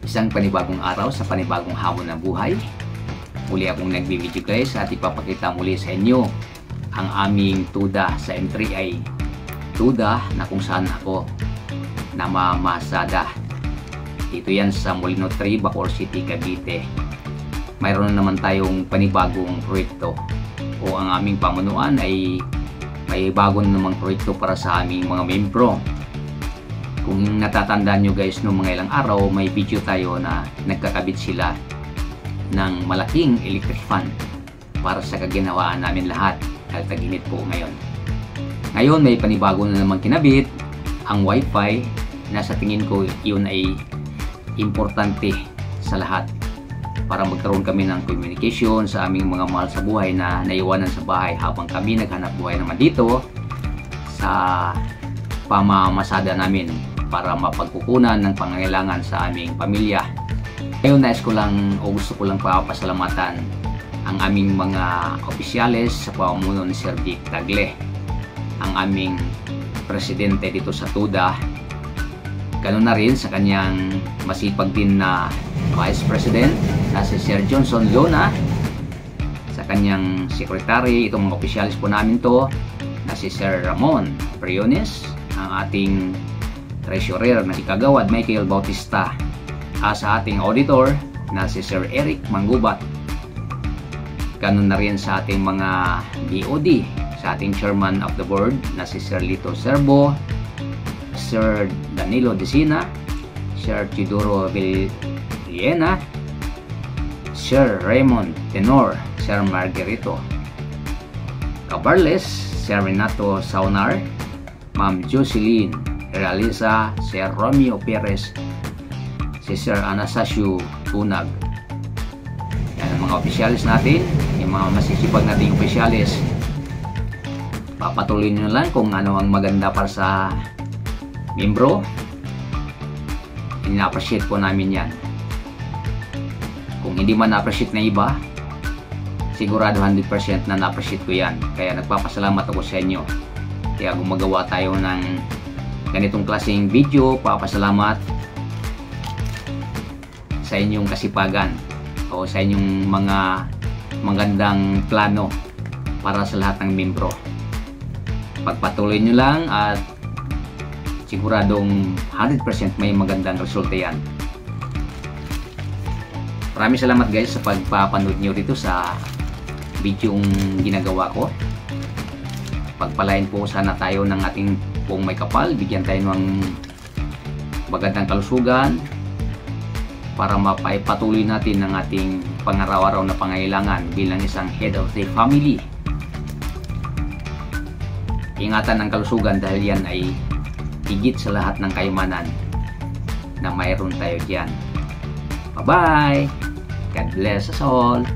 Isang panibagong araw sa panibagong hamon ng buhay. Muli akong nagbibideo guys at ipapakita muli sa inyo ang aming tuda sa M3i. Tuda na kung saan ako namamasada. Dito yan sa Molino 3, Bacoor City, Cavite. Mayroon naman tayong panibagong proyekto o ang aming pamunuan ay may bagong namang proyekto para sa aming mga membro. Kung natatandaan nyo guys, noong mga ilang araw may video tayo na nagkakabit sila ng malaking electric fan para sa kaginawaan namin lahat dahil tag-init po ngayon. Ngayon may panibago na naman kinabit ang wifi na sa tingin ko yun ay importante sa lahat para magkaroon kami ng communication sa aming mga mahal sa buhay na naiwanan sa bahay habang kami naghanap buhay naman dito sa pamamasada namin para mapagkukunan ng pangangailangan sa aming pamilya. Ngayon nais ko lang o gusto ko lang papasalamatan ang aming mga opisyales sa pamumuno ni Sir Vic Tagle, ang aming presidente dito sa TUDA. Ganun na rin sa kanyang masipag din na Vice President na si Sir Johnson Lona, sa kanyang secretary, itong mga opisyales po namin to na si Sir Ramon Briones, ang ating treasurer na si Kagawad Michael Bautista, sa ating auditor na si Sir Eric Manggubat. Ganun na rin sa ating mga DOD, sa ating chairman of the board na si Sir Lito Serbo, Sir Danilo Desina, Sir Teodoro Villena, Sir Raymond Tenor, Sir Margarito Cabarles, Sir Renato Saunar, Ma'am Jocelyn Realiza, Sir Romeo Perez, si Sir Anastasio Punag. Yan ang mga opisyalis natin, yung mga masisipag nating opisyalis. Papatuloy nyo lang kung ano ang maganda para sa membro. Ina-appreciate po namin yan. Kung hindi man na-appreciate na iba, sigurado 100% na na-appreciate ko yan. Kaya nagpapasalamat ako sa inyo. Kaya gumagawa tayo ng ganitong klaseng video, papasalamat sa inyong kasipagan o sa inyong mga magandang plano para sa lahat ng membro. Pagpatuloy nyo lang at siguradong 100% may magandang resulta yan. Maraming salamat guys sa pagpapanood nyo dito sa video ginagawa ko. Pagpalain po sana tayo ng ating pong may kapal, bigyan tayo ng magandang kalusugan para mapaipatuloy natin ang ating pangaraw-araw na pangailangan bilang isang head of the family. Ingatan ang kalusugan dahil yan ay higit sa lahat ng kayamanan na mayroon tayo dyan. Bye-bye! God bless us all!